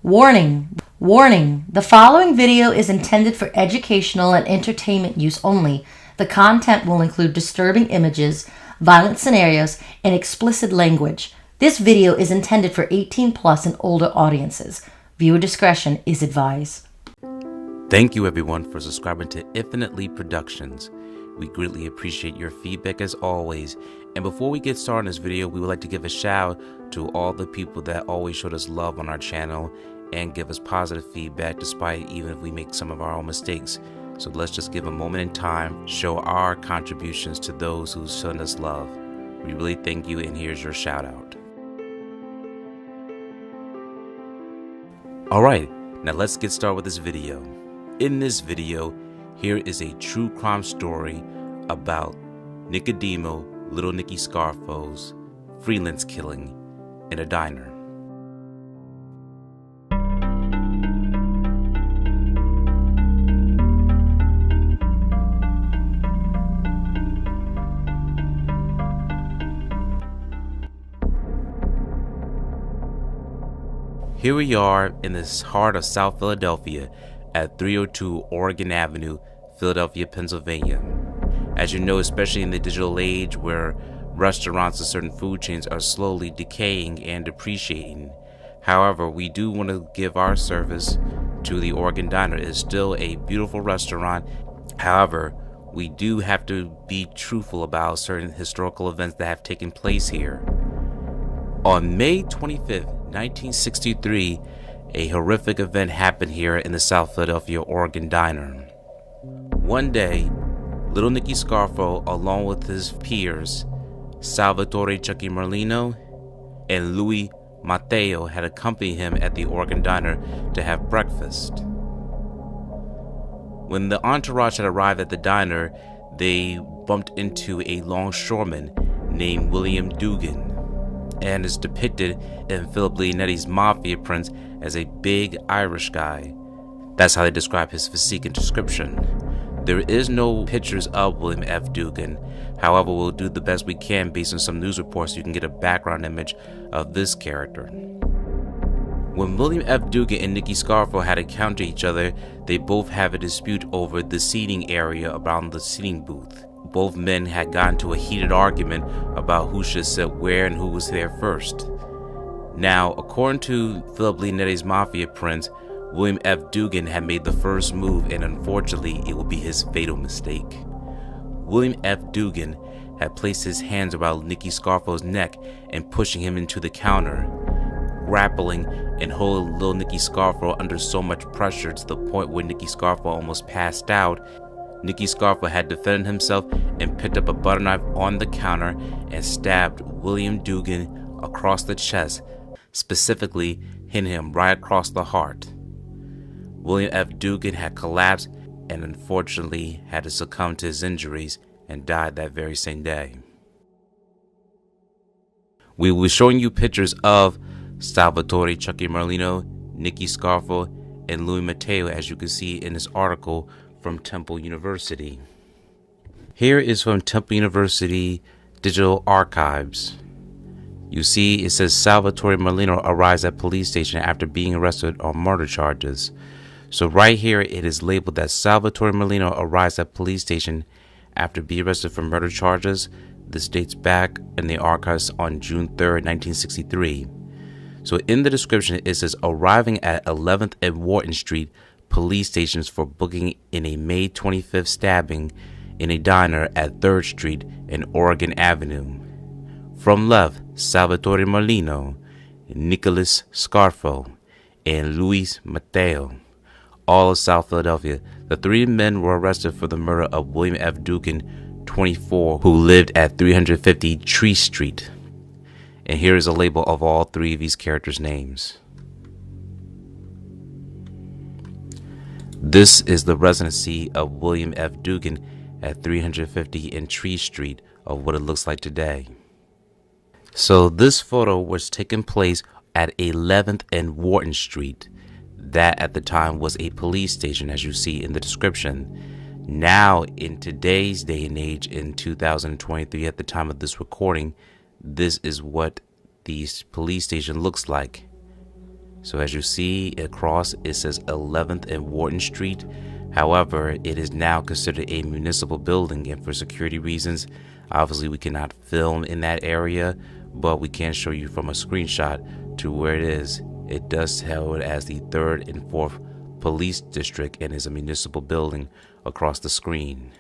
Warning! Warning! The following video is intended for educational and entertainment use only. The content will include disturbing images, violent scenarios, and explicit language. This video is intended for 18 plus and older audiences. Viewer discretion is advised. Thank you everyone for subscribing to Infinitely Productions. We greatly appreciate your feedback as always. And before we get started in this video, we would like to give a shout to all the people that always showed us love on our channel and give us positive feedback despite even if we make some of our own mistakes. So let's just give a moment in time, show our contributions to those who send us love. We really thank you, and here's your shout out. Alright, now let's get started with this video. In this video, here is a true crime story about Nicodemo, Little Nicky Scarfo's Freelance killing in a diner. Here we are in the heart of South Philadelphia at 302 Oregon Avenue, Philadelphia, Pennsylvania. As you know, especially in the digital age where restaurants and certain food chains are slowly decaying and depreciating. However, we do want to give our service to the Oregon Diner. It is still a beautiful restaurant. However, we do have to be truthful about certain historical events that have taken place here. On May 25th, 1963, a horrific event happened here in the South Philadelphia Oregon Diner. One day, Little Nicky Scarfo, along with his peers, Salvatore Chuckie Merlino'd and Matteo, had accompanied him at the Oregon Diner to have breakfast. When the entourage had arrived at the diner, they bumped into a longshoreman named William Dugan, and is depicted in Philip Leonetti's Mafia prints as a big Irish guy. That's how they describe his physique and description. There is no pictures of William F. Dugan. However, we'll do the best we can based on some news reports so you can get a background image of this character. When William F. Dugan and Nicky Scarfo had encountered each other, they both have a dispute over the seating area around the seating booth. Both men had gotten into a heated argument about who should sit where and who was there first. Now, according to Philip Leonetti's Mafia prints, William F. Dugan had made the first move, and unfortunately, it would be his fatal mistake. William F. Dugan had placed his hands around Nicky Scarfo's neck and pushing him into the counter, grappling and holding little Nicky Scarfo under so much pressure to the point where Nicky Scarfo almost passed out. Nicky Scarfo had defended himself and picked up a butter knife on the counter and stabbed William Dugan across the chest, specifically hitting him right across the heart. William F. Dugan had collapsed and unfortunately had to succumb to his injuries and died that very same day. We will be showing you pictures of Salvatore Chuckie Merlino'd, Nicky Scarfo, and Matteo, as you can see in this article from Temple University. Here is from Temple University Digital Archives. You see it says Salvatore Merlino'd arrives at police station after being arrested on murder charges. So right here it is labeled that Salvatore Merlino'd arrives at police station after being arrested for murder charges. This dates back in the archives on June 3rd, 1963. So in the description it says arriving at 11th and Wharton Street police stations for booking in a May 25th stabbing in a diner at 3rd Street and Oregon Avenue. From left, Salvatore Merlino'd, Nicholas Scarfo, and Matteo, all of South Philadelphia. The three men were arrested for the murder of William F. Dugan, 24, who lived at 350 Tree Street. And here is a label of all three of these characters' names. This is the residency of William F. Dugan at 350 and Tree Street of what it looks like today. So this photo was taking place at 11th and Wharton Street. That at the time was a police station, as you see in the description. Now in today's day and age, in 2023 at the time of this recording, this is what the police station looks like. So as you see across, it says 11th and Wharton Street. However, it is now considered a municipal building, and for security reasons, obviously we cannot film in that area, but we can show you from a screenshot to where it is. It does tell it as the 3rd and 4th Police District and is a municipal building across the screen.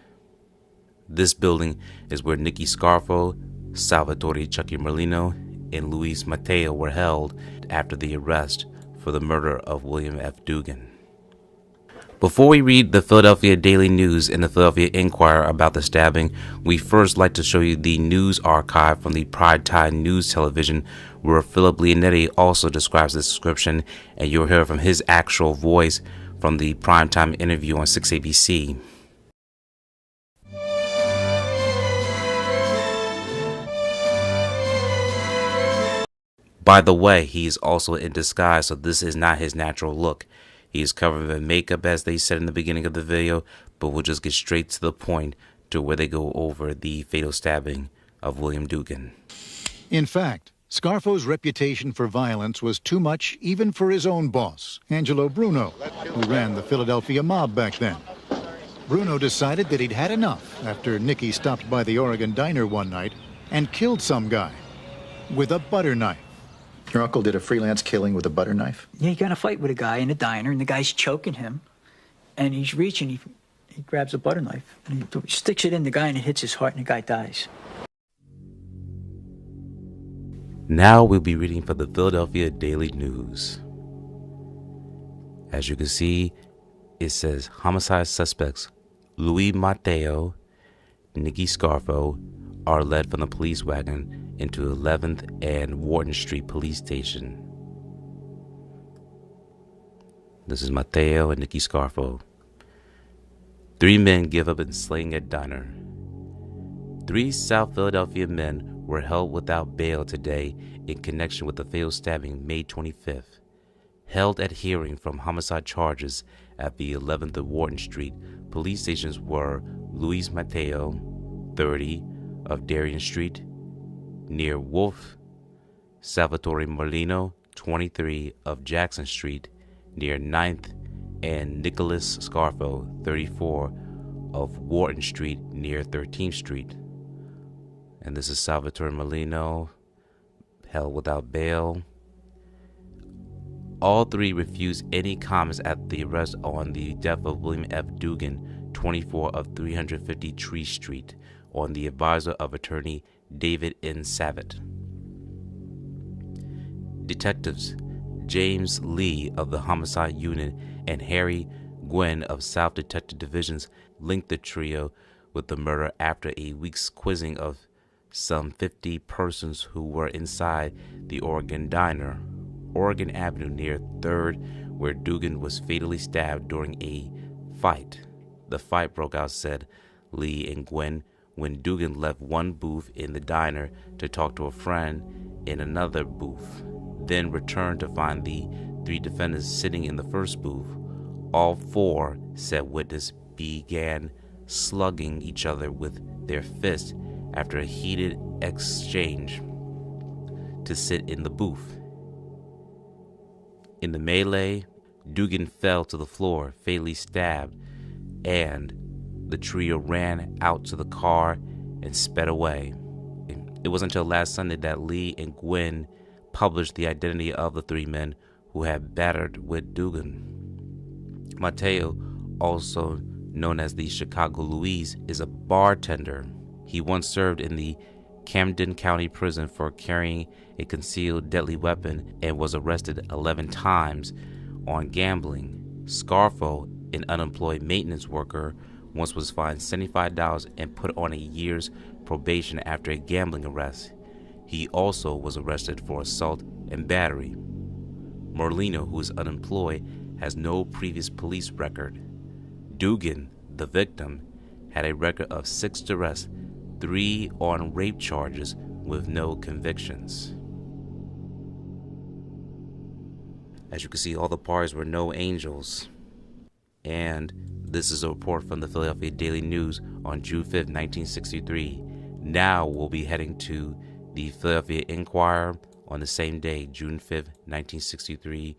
This building is where Nicky Scarfo, Salvatore Chuckie Merlino'd, and Luis Matteo were held after the arrest for the murder of William F. Dugan. Before we read the Philadelphia Daily News and the Philadelphia Inquirer about the stabbing, we first like to show you the news archive from the Primetime News Television, where Philip Leonetti also describes this description, and you'll hear from his actual voice from the primetime interview on 6ABC. By the way, he is also in disguise, so this is not his natural look. He is covered in makeup, as they said in the beginning of the video, but we'll just get straight to the point to where they go over the fatal stabbing of William Dugan. In fact, Scarfo's reputation for violence was too much even for his own boss, Angelo Bruno, who ran the Philadelphia mob back then. Bruno decided that he'd had enough after Nicky stopped by the Oregon diner one night and killed some guy with a butter knife. Your uncle did a freelance killing with a butter knife? Yeah, he got in a fight with a guy in a diner, and the guy's choking him. And he's reaching, he grabs a butter knife, and he sticks it in the guy, and it hits his heart, and the guy dies. Now we'll be reading from the Philadelphia Daily News. As you can see, it says homicide suspects Luis Matteo, Nicky Scarfo are led from the police wagon into 11th and Wharton Street Police Station. This is Matteo and Nicky Scarfo. 3 men give up in slaying at diner. 3 South Philadelphia men were held without bail today in connection with the fatal stabbing May 25th. Held at hearing from homicide charges at the 11th and Wharton Street police stations were Luis Matteo, 30, of Darien Street, near Wolf, Salvatore Merlino'd, 23, of Jackson Street, near 9th, and Nicholas Scarfo, 34, of Wharton Street, near 13th Street. And this is Salvatore Merlino'd, held without bail. All 3 refused any comments at the arrest on the death of William F. Dugan, 24, of 350 Tree Street, on the advisor of attorney David N. Savitt. Detectives James Lee of the Homicide Unit and Harry Gwynn of South Detective Divisions linked the trio with the murder after a week's quizzing of some 50 persons who were inside the Oregon diner, Oregon Avenue near 3rd, where Dugan was fatally stabbed during a fight. The fight broke out, said Lee and Gwynn, when Dugan left one booth in the diner to talk to a friend in another booth, then returned to find the 3 defendants sitting in the first booth. All 4, said witness, began slugging each other with their fists after a heated exchange to sit in the booth. In the melee, Dugan fell to the floor, fatally stabbed, and the trio ran out to the car and sped away. It wasn't until last Sunday that Lee and Gwynn published the identity of the 3 men who had battered with Dugan. Matteo, also known as the Chicago Louise, is a bartender. He once served in the Camden County Prison for carrying a concealed deadly weapon and was arrested 11 times on gambling. Scarfo, an unemployed maintenance worker, once was fined $75 and put on a year's probation after a gambling arrest. He also was arrested for assault and battery. Merlino'd, who is unemployed, has no previous police record. Dugan, the victim, had a record of 6 arrests, 3 on rape charges with no convictions. As you can see, all the parties were no angels. And this is a report from the Philadelphia Daily News on June 5th, 1963. Now we'll be heading to the Philadelphia Inquirer on the same day, June 5, 1963.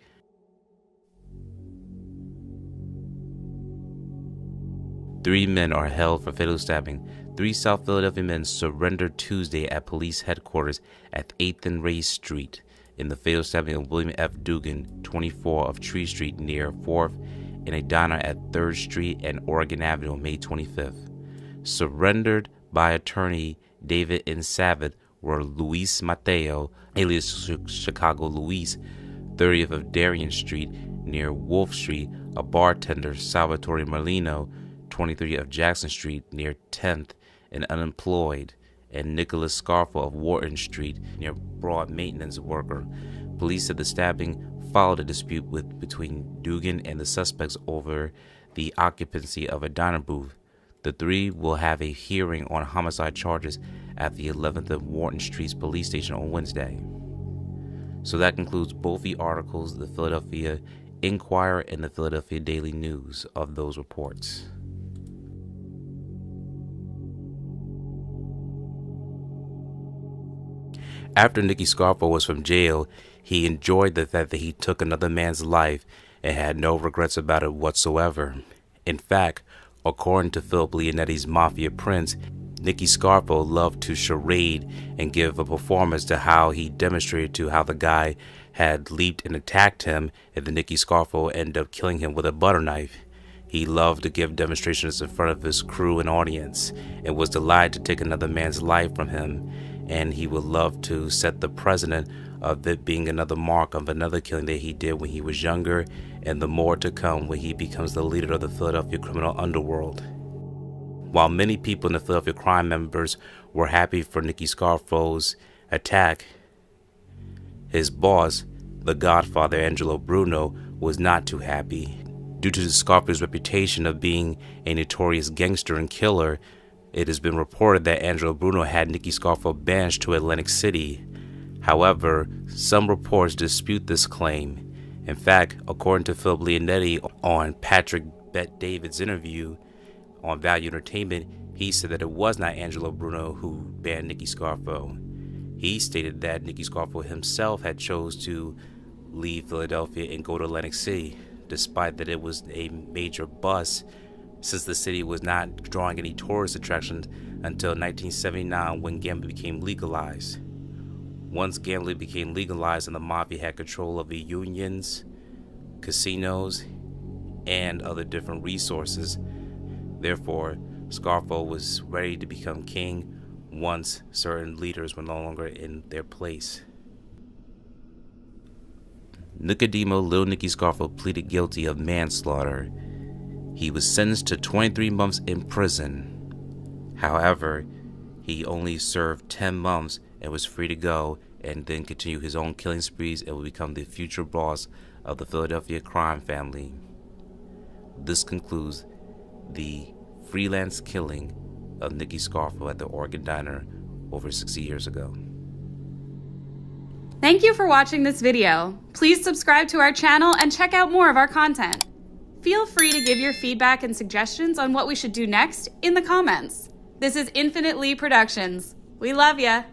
Three men are held for fatal stabbing. 3 South Philadelphia men surrendered Tuesday at police headquarters at 8th and Ray Street in the fatal stabbing of William F. Dugan, 24 of Tree Street near 4th, in a diner at 3rd Street and Oregon Avenue on May 25th. Surrendered by attorney David N. Savage were Luis Matteo, alias Chicago Luis, 30th of Darien Street near Wolf Street, a bartender, Salvatore Merlino'd, 23 of Jackson Street near 10th, and unemployed, and Nicholas Scarfo of Wharton Street near Broad maintenance worker. Police said the stabbing followed a dispute between Dugan and the suspects over the occupancy of a diner booth. The 3 will have a hearing on homicide charges at the 11th of Wharton Street's police station on Wednesday. So that concludes both the articles, the Philadelphia Inquirer and the Philadelphia Daily News, of those reports. After Nicky Scarfo was from jail, he enjoyed the fact that he took another man's life and had no regrets about it whatsoever. In fact, according to Philip Leonetti's Mafia Prince, Nicky Scarfo loved to charade and give a performance to how he demonstrated to how the guy had leaped and attacked him, and then Nicky Scarfo ended up killing him with a butter knife. He loved to give demonstrations in front of his crew and audience, and was delighted to take another man's life from him. And he would love to set the precedent of it being another mark of another killing that he did when he was younger, and the more to come when he becomes the leader of the Philadelphia criminal underworld. While many people in the Philadelphia crime members were happy for Nicky Scarfo's attack, his boss, the Godfather Angelo Bruno, was not too happy. Due to Scarfo's reputation of being a notorious gangster and killer, it has been reported that Angelo Bruno had Nicky Scarfo banished to Atlantic City. However, some reports dispute this claim. In fact, according to Philip Leonetti on Patrick Bet-David's interview on Value Entertainment, he said that it was not Angelo Bruno who banned Nicky Scarfo. He stated that Nicky Scarfo himself had chose to leave Philadelphia and go to Atlantic City, despite that it was a major bust, since the city was not drawing any tourist attractions until 1979 when gambling became legalized. Once gambling became legalized and the mafia had control of the unions, casinos, and other different resources, therefore, Scarfo was ready to become king once certain leaders were no longer in their place. Nicodemo Lil Nicky Scarfo pleaded guilty of manslaughter. He was sentenced to 23 months in prison. However, he only served 10 months and was free to go and then continue his own killing sprees and will become the future boss of the Philadelphia crime family. This concludes the freelance killing of Nicky Scarfo at the Oregon Diner over 60 years ago. Thank you for watching this video. Please subscribe to our channel and check out more of our content. Feel free to give your feedback and suggestions on what we should do next in the comments. This is Infinite Lee Productions. We love ya.